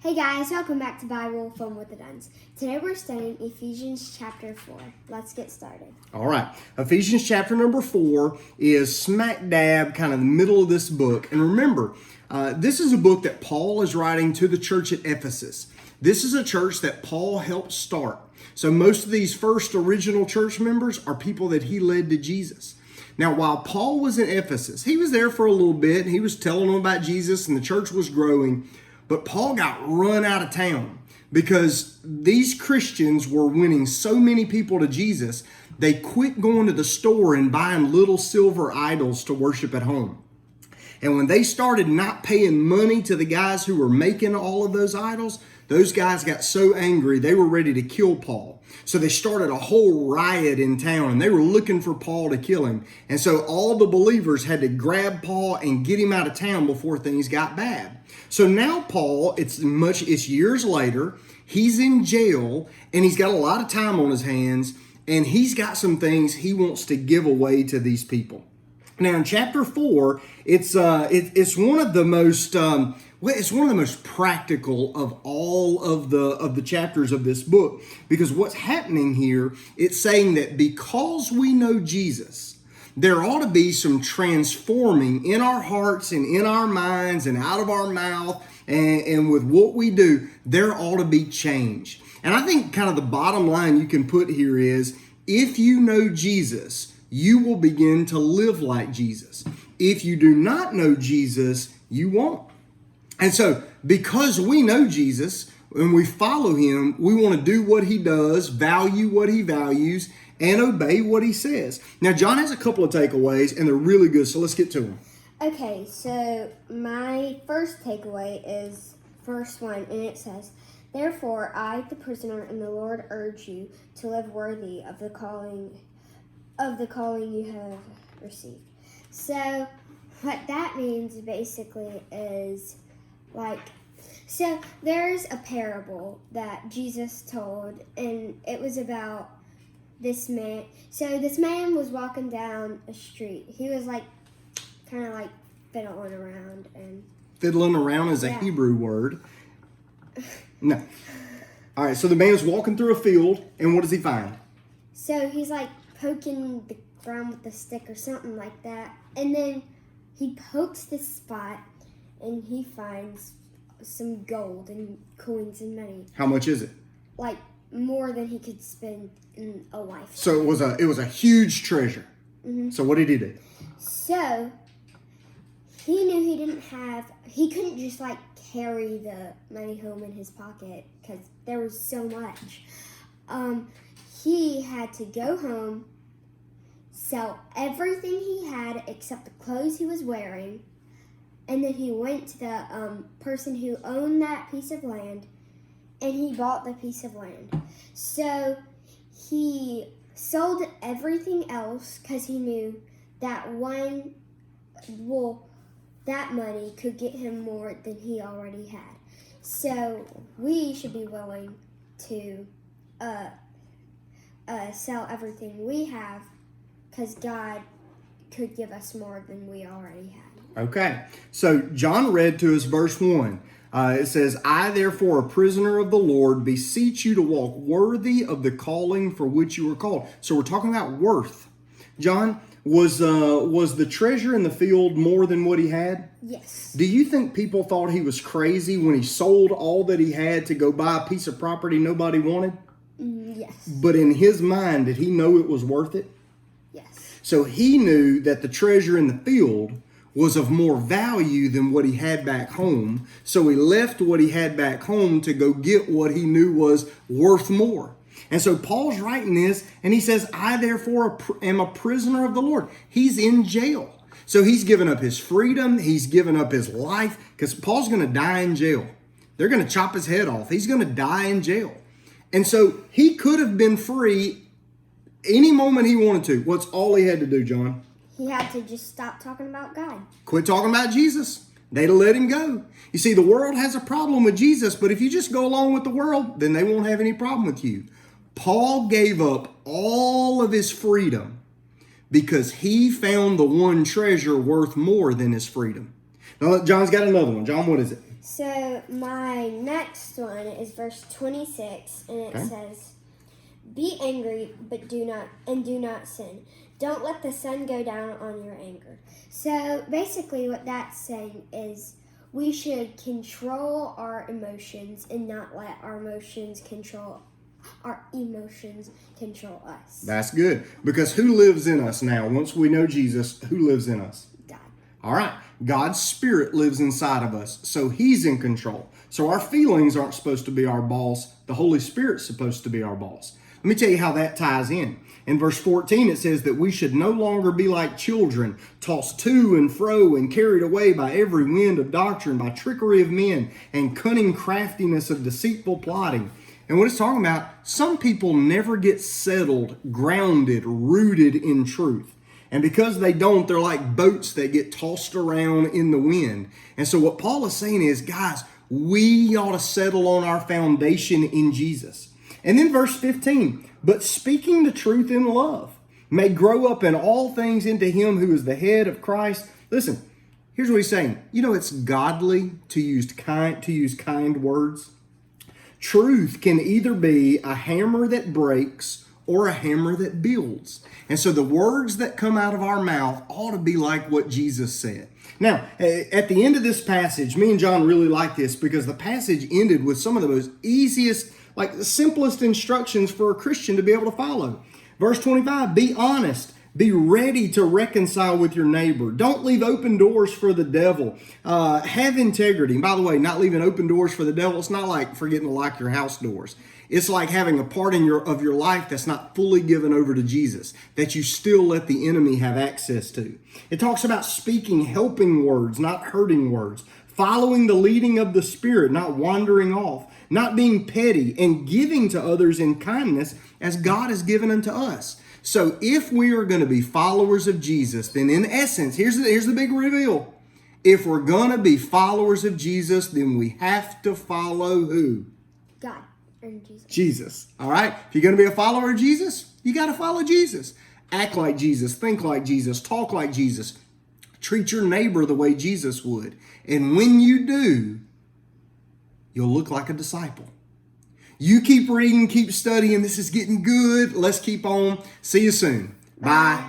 Hey guys, welcome back to Bible Fun with the Dunns. Today we're studying Ephesians chapter 4. Let's get started. All right. Ephesians chapter number 4 is smack dab kind of the middle of this book. And remember, this is a book that Paul is writing to the church at Ephesus. This is a church that Paul helped start. So most of these first original church members are people that he led to Jesus. Now, while Paul was in Ephesus, he was there for a little bit. He was telling them about Jesus and the church was growing. But Paul got run out of town because these Christians were winning so many people to Jesus, they quit going to the store and buying little silver idols to worship at home. And when they started not paying money to the guys who were making all of those idols, those guys got so angry they were ready to kill Paul. So they started a whole riot in town and they were looking for Paul to kill him. And so all the believers had to grab Paul and get him out of town before things got bad. So now Paul, it's years later, he's in jail and he's got a lot of time on his hands and he's got some things he wants to give away to these people. Now in chapter 4, it's one of the most it's one of the most practical of all of the chapters of this book, because what's happening here, it's saying that because we know Jesus, there ought to be some transforming in our hearts and in our minds and out of our mouth and with what we do, there ought to be change. And I think kind of the bottom line you can put here is, if you know Jesus, you will begin to live like Jesus. If you do not know Jesus, you won't. And so, because we know Jesus and we follow him, we want to do what he does, value what he values, and obey what he says. Now, John has a couple of takeaways, and they're really good, so let's get to them. Okay, so my first takeaway is verse 1, and it says, "Therefore, I, the prisoner in the Lord, urge you to live worthy of the calling you have received." So, what that means basically is, so there's a parable that Jesus told, and it was about this man. So this man was walking down a street. He was kind of fiddling around. And fiddling around is a Hebrew word. No. All right, so the man is walking through a field, and what does he find? So he's poking the ground with a stick or something like that. And then he pokes this spot, and he finds some gold and coins and money. How much is it? More than he could spend in a life. So it was a huge treasure. Mm-hmm. So what did he do? So he knew he couldn't just carry the money home in his pocket because there was so much. He had to go home, sell everything he had except the clothes he was wearing, and then he went to the person who owned that piece of land, and he bought the piece of land. So he sold everything else because he knew that that money could get him more than he already had. So we should be willing to sell everything we have, because God could give us more than we already had. Okay, so John read to us verse 1. It says, "I, therefore, a prisoner of the Lord, beseech you to walk worthy of the calling for which you were called." So we're talking about worth. John, was the treasure in the field more than what he had? Yes. Do you think people thought he was crazy when he sold all that he had to go buy a piece of property nobody wanted? Yes. But in his mind, did he know it was worth it? Yes. So he knew that the treasure in the field was of more value than what he had back home. So he left what he had back home to go get what he knew was worth more. And so Paul's writing this, and he says, "I therefore am a prisoner of the Lord." He's in jail. So he's given up his freedom. He's given up his life, because Paul's going to die in jail. They're going to chop his head off. He's going to die in jail. And so he could have been free any moment he wanted to. What's all he had to do, John? He had to just stop talking about God. Quit talking about Jesus. They'd have let him go. You see, the world has a problem with Jesus, but if you just go along with the world, then they won't have any problem with you. Paul gave up all of his freedom because he found the one treasure worth more than his freedom. Now, John's got another one. John, what is it? So my next one is verse 26, and it says, "Be angry, but do not sin. Don't let the sun go down on your anger." So basically what that's saying is we should control our emotions and not let our emotions control us. That's good. Because who lives in us now? Once we know Jesus, who lives in us? God. All right. God's Spirit lives inside of us, so He's in control. So our feelings aren't supposed to be our boss. The Holy Spirit's supposed to be our boss. Let me tell you how that ties in. In verse 14, it says that we should no longer be like children, tossed to and fro and carried away by every wind of doctrine, by trickery of men and cunning craftiness of deceitful plotting. And what it's talking about, some people never get settled, grounded, rooted in truth. And because they don't, they're like boats that get tossed around in the wind. And so what Paul is saying is, guys, we ought to settle on our foundation in Jesus. And then verse 15, "But speaking the truth in love may grow up in all things into Him who is the head of Christ." Listen, here's what he's saying. You know, it's godly to use kind words. Truth can either be a hammer that breaks or a hammer that builds. And so the words that come out of our mouth ought to be like what Jesus said. Now, at the end of this passage, me and John really like this because the passage ended with some of the most easiest, like the simplest instructions for a Christian to be able to follow. Verse 25, "Be honest. Be ready to reconcile with your neighbor. Don't leave open doors for the devil. Have integrity." And by the way, not leaving open doors for the devil, it's not like forgetting to lock your house doors. It's like having a part of your life that's not fully given over to Jesus, that you still let the enemy have access to. It talks about speaking helping words, not hurting words. Following the leading of the Spirit, not wandering off. Not being petty, and giving to others in kindness as God has given unto us. So if we are going to be followers of Jesus, then in essence, here's the big reveal. If we're going to be followers of Jesus, then we have to follow who? God and Jesus. Jesus. All right? If you're going to be a follower of Jesus, you got to follow Jesus. Act like Jesus, think like Jesus, talk like Jesus. Treat your neighbor the way Jesus would. And when you do, you'll look like a disciple. You keep reading, keep studying. This is getting good. Let's keep on. See you soon. Bye.